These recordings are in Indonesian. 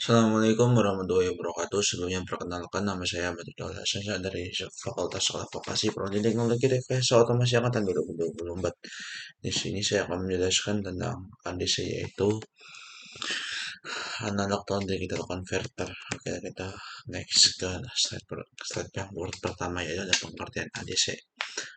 Assalamualaikum warahmatullahi wabarakatuh. Sebelumnya perkenalkan nama saya Ahmad Iqbal Hasan, saya dari Fakultas Vokasi Prodi Teknologi Rekayasa Otomasi Angkatan 2024. Di sini saya akan menjelaskan tentang ADC, yaitu Analog to Digital Converter. Oke, kita next ke slide yang pertama, yaitu ada pengertian ADC.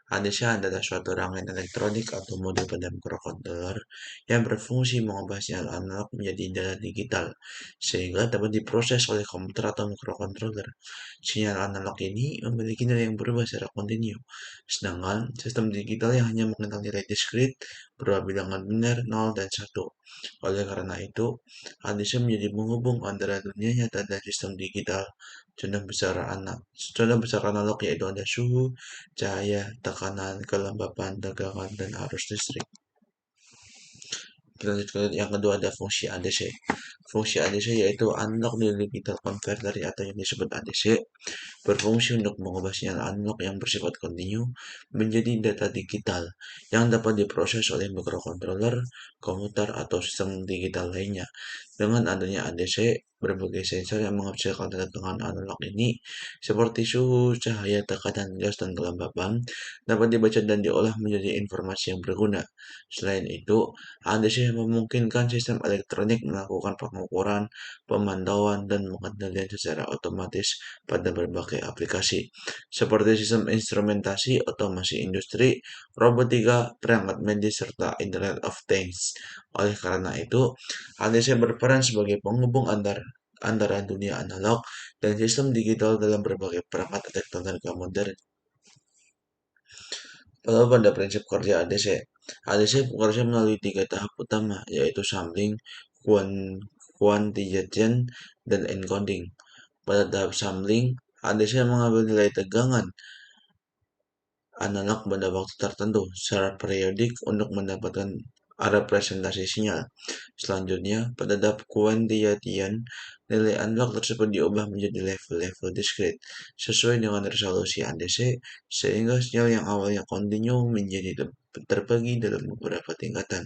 ADC adalah suatu rangkaian elektronik atau modul pada microcontroller yang berfungsi mengubah sinyal analog menjadi data digital sehingga dapat diproses oleh komputer atau microcontroller. Sinyal analog ini memiliki nilai yang berubah secara kontinu, sedangkan sistem digital yang hanya mengenal nilai diskrit berupa bilangan biner 0 dan 1. Oleh karena itu, ADC menjadi penghubung antara dunia nyata dan sistem digital. Contoh besar analog yaitu ada suhu, cahaya, tekanan, kelembapan, tegangan, dan arus listrik. Kita lanjut ke yang kedua, ada fungsi ADC. Fungsi ADC yaitu analog digital converter atau yang disebut ADC, berfungsi untuk mengubah sinyal analog yang bersifat kontinu menjadi data digital yang dapat diproses oleh microcontroller, komputer, atau sistem digital lainnya. Dengan adanya ADC, berbagai sensor yang menghasilkan tegangan analog ini, seperti suhu, cahaya, tekanan gas, dan kelembapan, dapat dibaca dan diolah menjadi informasi yang berguna. Selain itu, ADC memungkinkan sistem elektronik melakukan pengukuran, pemantauan, dan pengendalian secara otomatis pada berbagai aplikasi, seperti sistem instrumentasi, otomasi industri, robotika, perangkat medis, serta Internet of Things. Oleh karena itu, ADC berperan sebagai penghubung antara dunia analog dan sistem digital dalam berbagai perangkat elektronik modern. Lalu pada prinsip kerja ADC. ADC bekerja melalui 3 tahap utama, yaitu sampling, quantization, dan encoding. Pada tahap sampling, ADC mengambil nilai tegangan analog pada waktu tertentu secara periodik untuk mendapatkan representasi sinyal. Selanjutnya, pada tahap quantization, nilai analog tersebut diubah menjadi level-level diskrit sesuai dengan resolusi ADC, sehingga sinyal yang awalnya kontinu menjadi terbagi dalam beberapa tingkatan.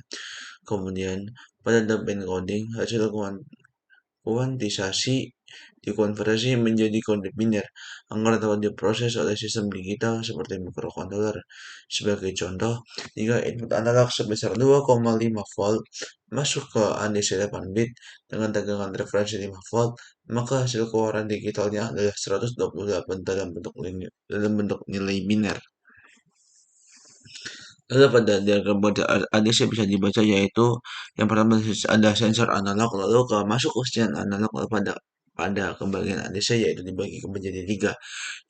Kemudian, pada tahap encoding, hasil kuantisasi dikonversi menjadi kode biner agar dapat diproses oleh sistem digital seperti microcontroller. Sebagai contoh, jika input analog sebesar 2,5 volt masuk ke ADC 8 bit dengan tegangan referensi 5 volt, maka hasil keluaran digitalnya adalah 128 dalam bentuk nilai biner. Lalu pada diagram ADC bisa dibaca, yaitu yang pertama ada sensor analog, lalu masuk ke sinyal analog, lalu pada kebagian ADC yaitu dibagi menjadi 3,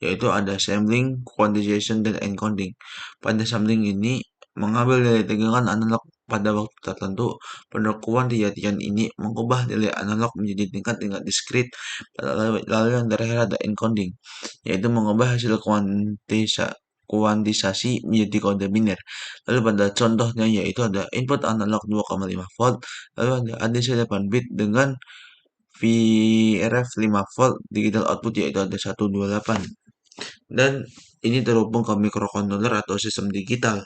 yaitu ada sampling, quantization, dan encoding. Pada sampling ini mengambil nilai tegangan analog pada waktu tertentu. Pada quantization ini mengubah nilai analog menjadi tingkat-tingkat diskrit. Lalu yang terakhir ada encoding, yaitu mengubah hasil kuantisasi menjadi kode biner. Lalu pada contohnya yaitu ada input analog 2,5 volt, lalu ada ADC 8 bit dengan VRF 5 volt, digital output yaitu ada 128. Dan ini terhubung ke microcontroller atau sistem digital.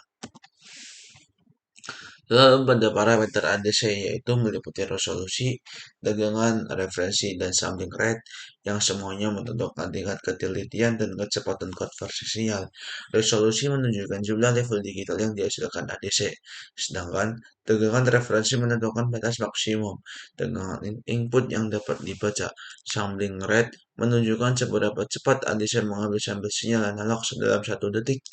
Lalu pada parameter ADC yaitu meliputi resolusi, tegangan, referensi, dan sampling rate yang semuanya menentukan tingkat ketelitian dan kecepatan konversi sinyal. Resolusi menunjukkan jumlah level digital yang dihasilkan ADC, sedangkan tegangan referensi menentukan batas maksimum tegangan input yang dapat dibaca. Sampling rate menunjukkan seberapa cepat ADC mengambil sampel sinyal analog dalam 1 detik.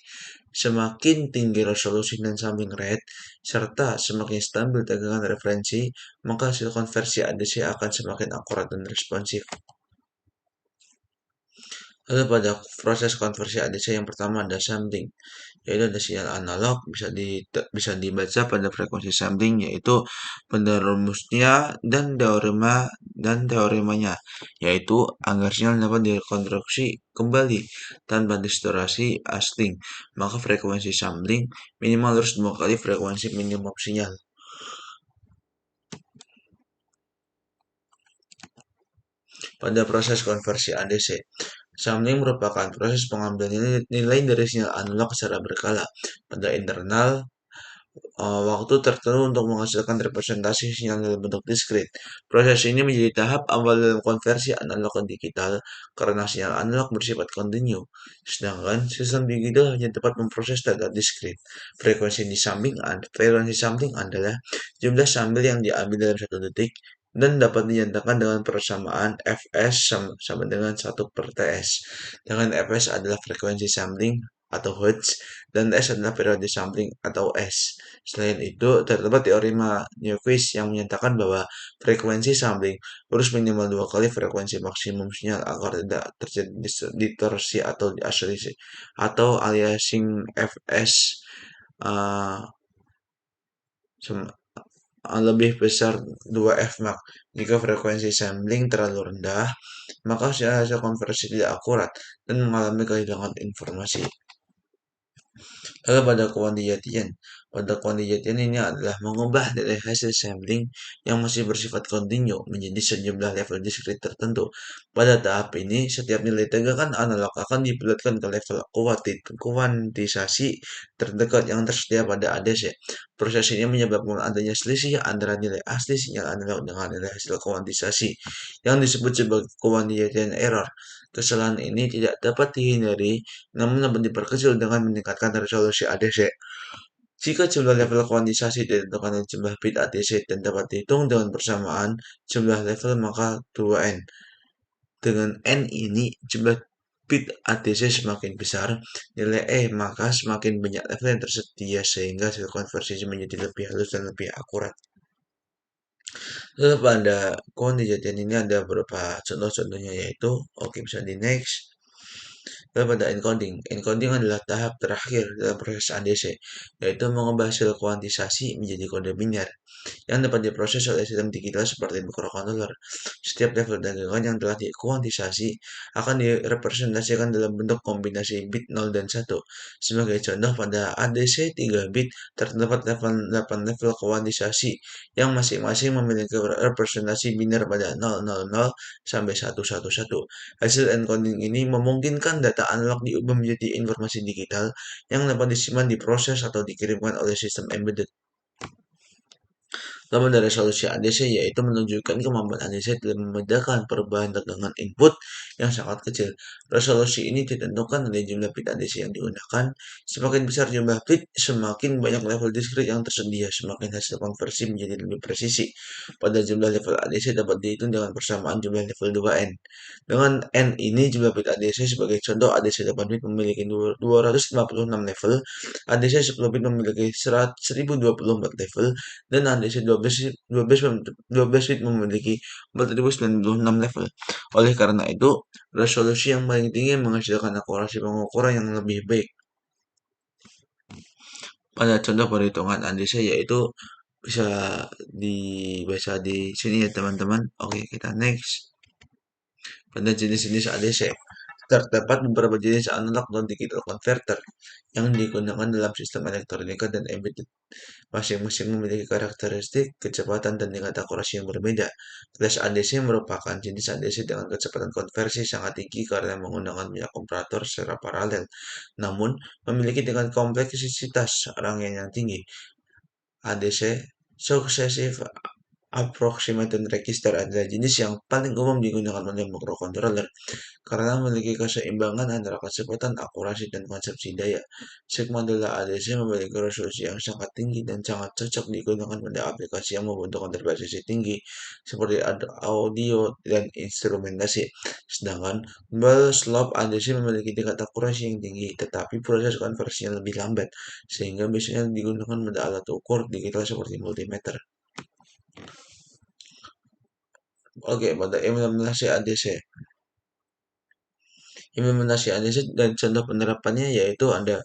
Semakin tinggi resolusi dan sampling rate, serta semakin stabil tegangan referensi, maka hasil konversi ADC akan semakin akurat dan responsif. Lalu pada proses konversi ADC yang pertama ada sampling, yaitu ada sinyal analog bisa dibaca pada frekuensi sampling, yaitu pada rumusnya dan teoremanya, yaitu agar sinyal dapat direkonstruksi kembali tanpa distorsi asing, maka frekuensi sampling minimal harus 2 kali frekuensi minimum sinyal. Pada proses konversi ADC, sampling merupakan proses pengambilan nilai dari sinyal analog secara berkala pada internal waktu tertentu untuk menghasilkan representasi sinyal dalam bentuk diskrit. Proses ini menjadi tahap awal dalam konversi analog ke digital karena sinyal analog bersifat kontinu, sedangkan sistem digital hanya dapat memproses data diskrit. Frekuensi sampling adalah jumlah sampel yang diambil dalam 1 detik dan dapat dinyatakan dengan persamaan Fs sama dengan 1/Ts. Dengan Fs adalah frekuensi sampling atau Hertz dan S adalah periode sampling atau S. Selain itu, terdapat teori Nyquist yang menyatakan bahwa frekuensi sampling harus minimal 2 kali frekuensi maksimum sinyal agar tidak terjadi distorsi atau aliasing Fs uh, lebih besar 2 Fmax. Jika frekuensi sampling terlalu rendah, maka hasil konversi tidak akurat dan mengalami kehilangan informasi. Lalu pada kuantijatian ini adalah mengubah dari hasil sampling yang masih bersifat kontinu menjadi sejumlah level diskrit tertentu. Pada tahap ini, setiap nilai tegangan analog akan dibulatkan ke level kuantisasi terdekat yang tersedia pada ADC. Proses ini menyebabkan adanya selisih antara nilai asli sinyal analog dengan nilai hasil kuantisasi yang disebut sebagai kuantijatian error. Kesalahan ini tidak dapat dihindari namun dapat diperkecil dengan meningkatkan resolusi ADC. Jika jumlah level kuantisasi ditentukan oleh jumlah bit ADC dan dapat dihitung dengan persamaan jumlah level maka 2N. Dengan N ini jumlah bit ADC semakin besar, nilai maka semakin banyak level yang tersedia sehingga hasil konversi menjadi lebih halus dan lebih akurat. Lalu pada kuantijatian ini ada beberapa contoh-contohnya yaitu, bisa di next. Lalu pada encoding. Encoding adalah tahap terakhir dalam proses ADC, yaitu mengubah hasil kuantisasi menjadi kode biner yang dapat diproses oleh sistem digital seperti microcontroller. Setiap level tegangan yang telah dikuantisasi akan direpresentasikan dalam bentuk kombinasi bit 0 dan 1. Sebagai contoh, pada ADC 3 bit terdapat 8 level kuantisasi yang masing-masing memiliki representasi biner pada 000 sampai 111. Hasil encoding ini memungkinkan data analog diubah menjadi informasi digital yang dapat disimpan, diproses, atau dikirimkan oleh sistem embedded. Nama dari resolusi ADC yaitu menunjukkan kemampuan ADC dalam membedakan perubahan tegangan input yang sangat kecil. Resolusi ini ditentukan oleh jumlah bit ADC yang digunakan. Semakin besar jumlah bit, semakin banyak level diskrit yang tersedia, semakin hasil konversi menjadi lebih presisi. Pada jumlah level ADC dapat dihitung dengan persamaan jumlah level 2N. Dengan N ini jumlah bit ADC, sebagai contoh ADC 8 bit memiliki 256 level, ADC 10 bit memiliki 1024 level, dan ADC 12 bit memiliki 4096 level. Oleh karena itu, resolusi yang paling tinggi menghasilkan akurasi pengukuran yang lebih baik. Pada contoh perhitungan ADC yaitu bisa dibaca di sini ya teman-teman. Oke, kita next. Pada jenis-jenis ADC, terdapat beberapa jenis analog dan digital converter yang digunakan dalam sistem elektronika dan embedded. Masing-masing memiliki karakteristik, kecepatan, dan tingkat akurasi yang berbeda. Kelas ADC merupakan jenis ADC dengan kecepatan konversi sangat tinggi karena menggunakan banyak komparator secara paralel, namun memiliki tingkat kompleksitas rangkaian yang tinggi. ADC Successive Approximation Register adalah jenis yang paling umum digunakan oleh microcontroller karena memiliki keseimbangan antara kecepatan, akurasi, dan konsepsi daya. Segmentula ADC memiliki resolusi yang sangat tinggi dan sangat cocok digunakan pada aplikasi yang membutuhkan presisi tinggi seperti audio dan instrumentasi. Sedangkan Bell Slope ADC memiliki tingkat akurasi yang tinggi, tetapi proses konversinya lebih lambat, sehingga biasanya digunakan pada alat ukur digital seperti multimeter. Oke, pada implementasi ADC. Implementasi ADC dan contoh penerapannya yaitu ada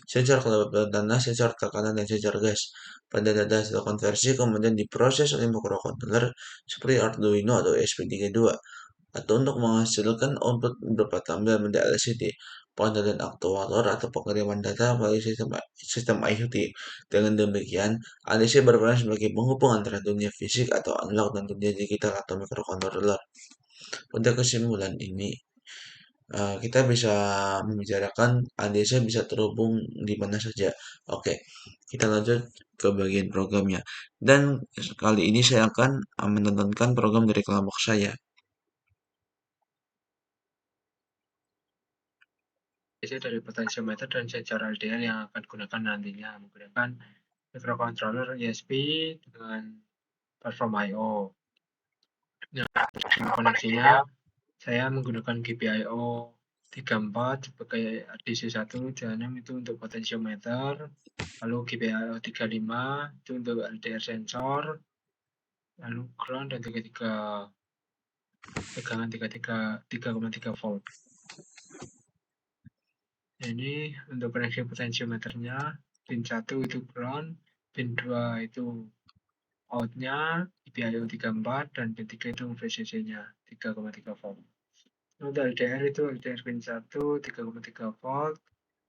sensor kelembapan tanah, sensor tekanan, dan sensor gas. Pada data hasil konversi kemudian diproses oleh microcontroller seperti Arduino atau ESP32 atau untuk menghasilkan output berupa tampilan benda LCD, pengendalian aktuator atau pengiriman data melalui sistem IoT. Dengan demikian, ADC berperan sebagai penghubung antara dunia fisik atau analog dan dunia digital atau microcontroller. Pada kesimpulan ini, Kita bisa membicarakan ADC bisa terhubung di mana saja. Oke, kita lanjut ke bagian programnya. Dan kali ini saya akan menontonkan program dari kelompok saya. Isi dari potentiometer dan sensor LDR yang akan gunakan nantinya menggunakan microcontroller USB dengan platform I/O. Nah, koneksinya saya menggunakan GPIO 34 sebagai DC1 jahanam itu untuk potentiometer, lalu GPIO 35 itu untuk LDR sensor, lalu ground dan tegangan 3,3 volt. Nah, ini untuk koneksi potentiometernya, pin 1 itu ground, pin 2 itu outnya GPIO 34 dan pin 3 itu VCC-nya 3,3 volt. Untuk LDR itu LDR pin 1 3,3 volt,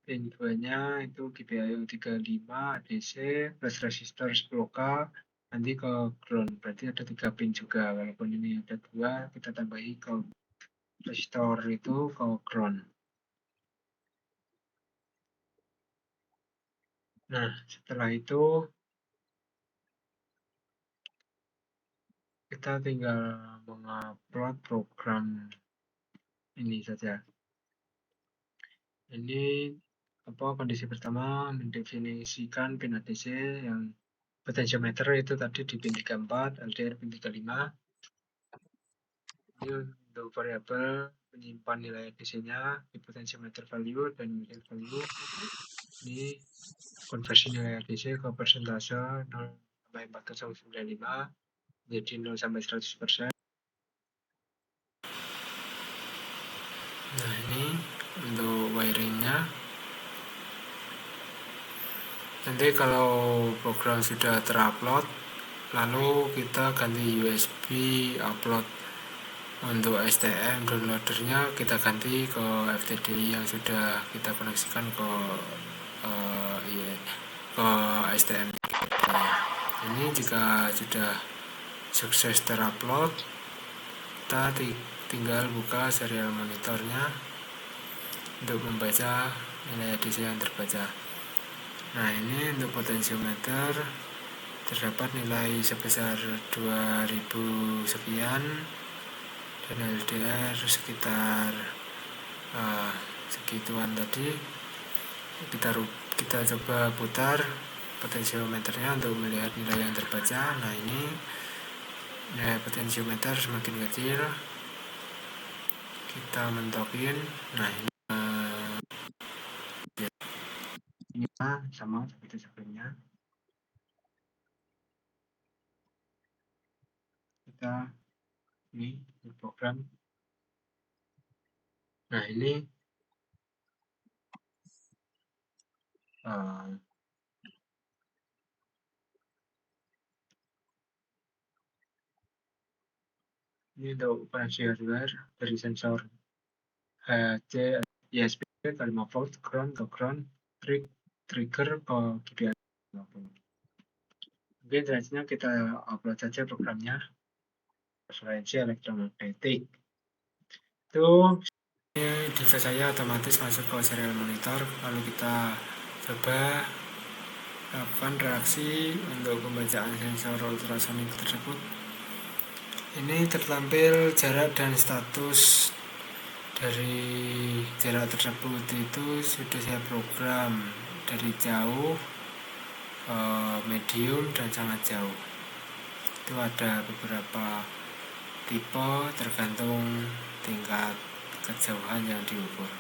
pin 2-nya itu GPIO 35 DC plus resistor 10K nanti ke ground. Berarti ada 3 pin juga. Walaupun ini ada 2, kita tambahi ke resistor itu ke ground. Nah, setelah itu kita tinggal mengupload program ini saja. Ini kondisi pertama mendefinisikan pin ADC yang potentiometer itu tadi di pin 34, LDR pin 35. Ini untuk variabel menyimpan nilai ADC-nya di potentiometer value dan nilai value. Ini konversi nilai ADC ke persentase 0 sampai 4,95 jadi 0 sampai 100%. Nah, ini untuk wiringnya. Nanti kalau program sudah terupload, lalu kita ganti USB upload. Untuk STM downloadernya kita ganti ke FTDI yang sudah kita koneksikan ke STM. Ini jika sudah sukses terupload, kita tinggal buka serial monitornya untuk membaca nilai ADC yang terbaca. Nah, ini untuk potentiometer terdapat nilai sebesar 2000 sekian dan LDR sekitar segituan tadi. Kita coba putar potentiometernya untuk melihat nilai yang terbaca. Nah, ini nilai potentiometer semakin kecil, kita mentokin. Nah, ini sama seperti sebelumnya. Kita ini program. Nah, ini untuk koneksi hardware dari sensor HC ISP ke 5 volt, ground ke ground, trigger ke GPIO 50. Mungkin selanjutnya kita upload saja programnya. Referensi elektromagnetik. Itu device saya otomatis masuk ke serial monitor. Lalu kita coba lakukan reaksi untuk pembacaan sensor ultrasonik tersebut. Ini tertampil jarak dan status dari jarak tersebut itu sudah saya program dari jauh, medium dan sangat jauh. Itu ada beberapa tipe tergantung tingkat kejauhan yang diukur.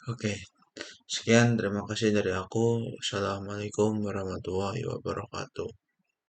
Oke, sekian terima kasih dari aku. Assalamualaikum warahmatullahi wabarakatuh.